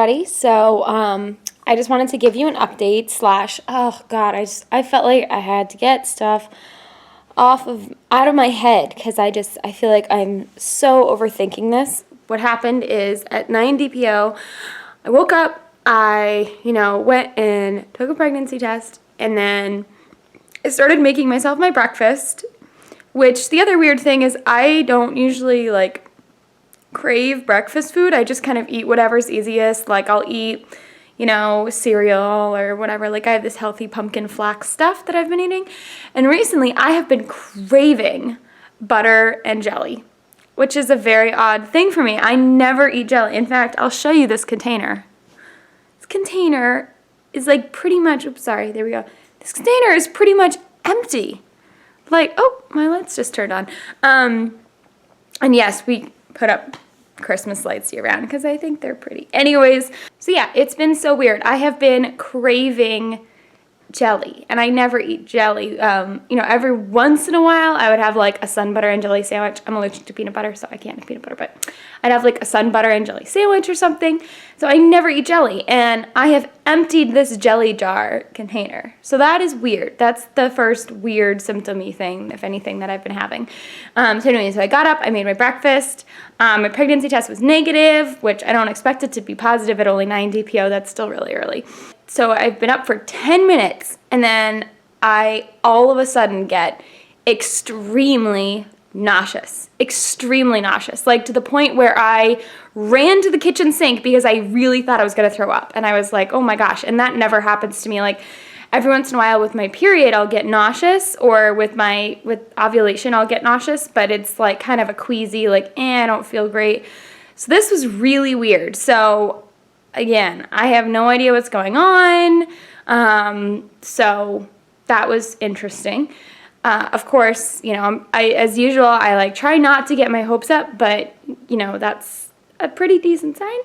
everybody. So I just wanted to give you an update slash, oh God, I felt like I had to get stuff out of my head because I feel like I'm so overthinking this. What happened is at 9 DPO, I woke up, I went and took a pregnancy test, and then I started making myself my breakfast, which the other weird thing is I don't usually like crave breakfast food. I just kind of eat whatever's easiest. Like I'll eat, cereal or whatever. Like I have this healthy pumpkin flax stuff that I've been eating. And recently I have been craving butter and jelly, which is a very odd thing for me. I never eat jelly. In fact, I'll show you this container. This container is like pretty much, oops, sorry, there we go. This container is pretty much empty. Like, oh, my lights just turned on. And yes, we put up Christmas lights year round because I think they're pretty. Anyways, so yeah, it's been so weird. I have been craving jelly, and I never eat jelly. Every once in a while I would have like a sun butter and jelly sandwich. I'm allergic to peanut butter, so I can't have peanut butter, but I'd have like a sun butter and jelly sandwich or something. So I never eat jelly, and I have emptied this jelly jar container. So that is weird. That's the first weird symptom-y thing, if anything, that I've been having. So I got up, I made my breakfast. My pregnancy test was negative, which I don't expect it to be positive at only 9 DPO. That's still really early. So I've been up for 10 minutes, and then I all of a sudden get extremely nauseous, like to the point where I ran to the kitchen sink because I really thought I was going to throw up. And I was like, oh my gosh. And that never happens to me. Like every once in a while with my period, I'll get nauseous, or with ovulation, I'll get nauseous, but it's like kind of a queasy, like, I don't feel great. So this was really weird. So again, I have no idea what's going on. So that was interesting. Of course, as usual, I like try not to get my hopes up, but that's a pretty decent sign.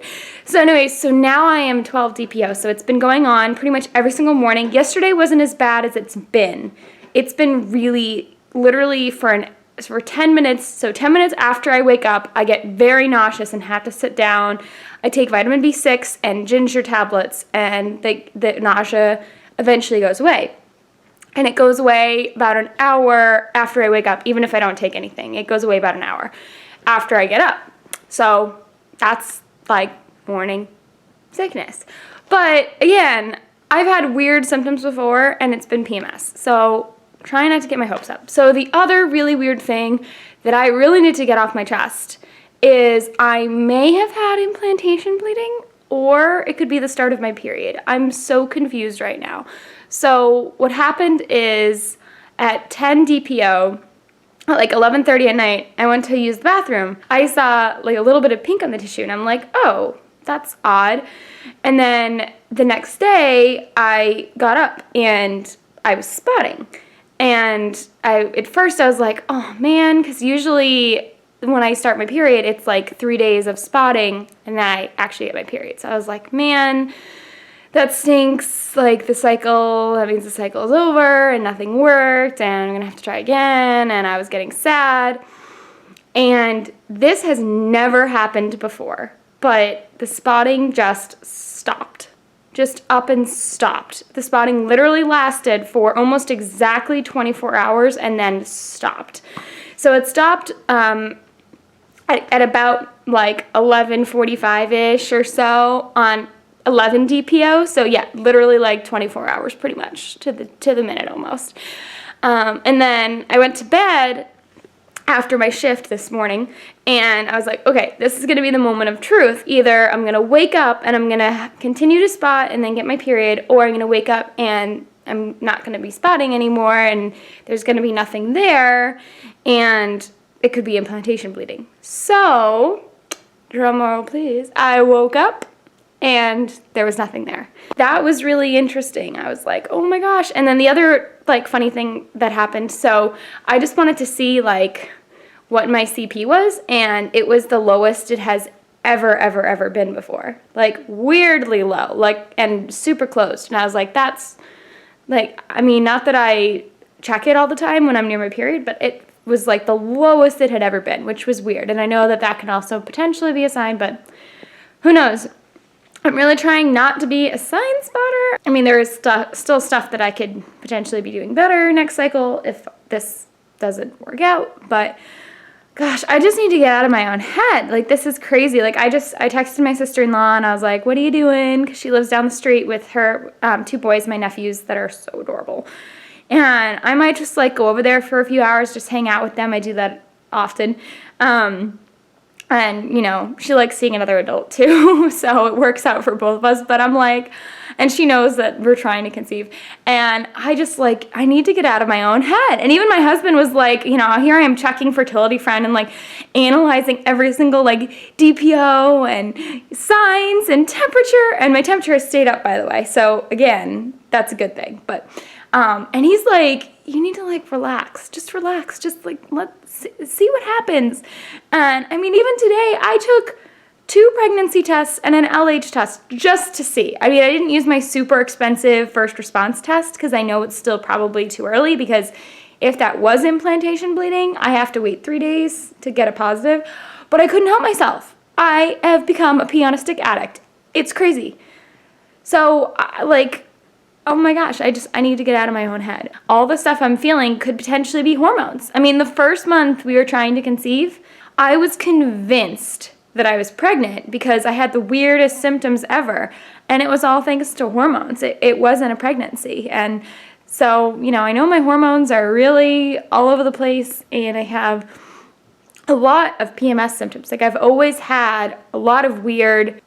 So anyway, so now I am 12 DPO. So it's been going on pretty much every single morning. Yesterday wasn't as bad as it's been. It's been really, literally for 10 minutes. So 10 minutes after I wake up, I get very nauseous and have to sit down. I take vitamin B6 and ginger tablets, and the nausea eventually goes away. And it goes away about an hour after I wake up, even if I don't take anything. It goes away about an hour after I get up. So that's like morning sickness. But again, I've had weird symptoms before, and it's been PMS. So trying not to get my hopes up. So the other really weird thing that I really need to get off my chest is I may have had implantation bleeding, or it could be the start of my period. I'm so confused right now. So what happened is at 10 DPO, at like 11:30 at night, I went to use the bathroom. I saw like a little bit of pink on the tissue, and I'm like, oh, that's odd. And then the next day, I got up and I was spotting. And at first I was like, oh man, because usually when I start my period, it's like 3 days of spotting, and then I actually get my period. So I was like, man, that stinks. Like that means the cycle is over and nothing worked, and I'm gonna have to try again. And I was getting sad. And this has never happened before, but the spotting just stopped. Just up and stopped. The spotting literally lasted for almost exactly 24 hours and then stopped. So it stopped at about like 11:45-ish or so on 11 DPO. So yeah, literally like 24 hours pretty much to the minute almost. And then I went to bed after my shift this morning, and I was like, okay, this is going to be the moment of truth. Either I'm going to wake up and I'm going to continue to spot and then get my period, or I'm going to wake up and I'm not going to be spotting anymore, and there's going to be nothing there, and it could be implantation bleeding. So, drum roll please, I woke up and there was nothing there. That was really interesting. I was like, oh my gosh. And then the other like funny thing that happened, so I just wanted to see like what my CP was, and it was the lowest it has ever been before. Like weirdly low, like, and super closed. And I was like, that's like, I mean, not that I check it all the time when I'm near my period, but it was like the lowest it had ever been, which was weird. And I know that can also potentially be a sign, but who knows? I'm really trying not to be a sign spotter. I mean, there is still stuff that I could potentially be doing better next cycle if this doesn't work out, but gosh, I just need to get out of my own head. Like, this is crazy. Like, I texted my sister-in-law and I was like, what are you doing? Because she lives down the street with her 2 boys, my nephews, that are so adorable. And I might just like go over there for a few hours, just hang out with them. I do that often. And, you know, she likes seeing another adult too, so it works out for both of us. But I'm like, and she knows that we're trying to conceive. And I just like, I need to get out of my own head. And even my husband was like, you know, here I am checking Fertility Friend and like analyzing every single like DPO and signs and temperature. And my temperature has stayed up, by the way. So again, that's a good thing. But, and he's like, you need to like relax, just like let's see what happens. And I mean, even today I took 2 pregnancy tests and an LH test just to see. I mean, I didn't use my super expensive first response test because I know it's still probably too early, because if that was implantation bleeding, I have to wait 3 days to get a positive. But I couldn't help myself. I have become a pee on a stick addict. It's crazy. So like, oh my gosh, I need to get out of my own head. All the stuff I'm feeling could potentially be hormones. I mean, the first month we were trying to conceive, I was convinced that I was pregnant because I had the weirdest symptoms ever. And it was all thanks to hormones. It wasn't a pregnancy. And so, you know, I know my hormones are really all over the place, and I have a lot of PMS symptoms. Like, I've always had a lot of weird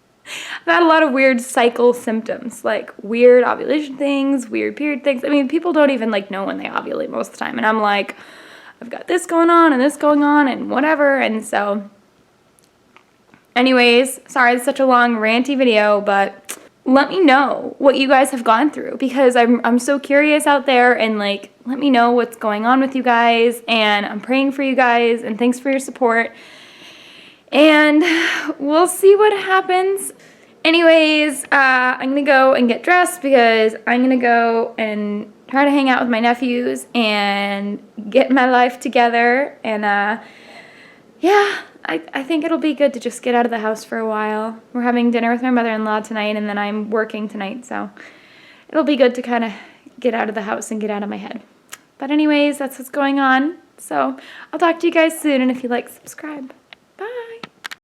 cycle symptoms, like weird ovulation things, weird period things. I mean, people don't even like know when they ovulate most of the time. And I'm like, I've got this going on and this going on and whatever. And so anyways, sorry it's such a long ranty video, but let me know what you guys have gone through, because I'm so curious out there, and like, let me know what's going on with you guys, and I'm praying for you guys, and thanks for your support. And we'll see what happens. Anyways, I'm going to go and get dressed because I'm going to go and try to hang out with my nephews and get my life together. And yeah, I think it'll be good to just get out of the house for a while. We're having dinner with my mother-in-law tonight, and then I'm working tonight. So it'll be good to kind of get out of the house and get out of my head. But anyways, that's what's going on. So I'll talk to you guys soon, and if you like, subscribe.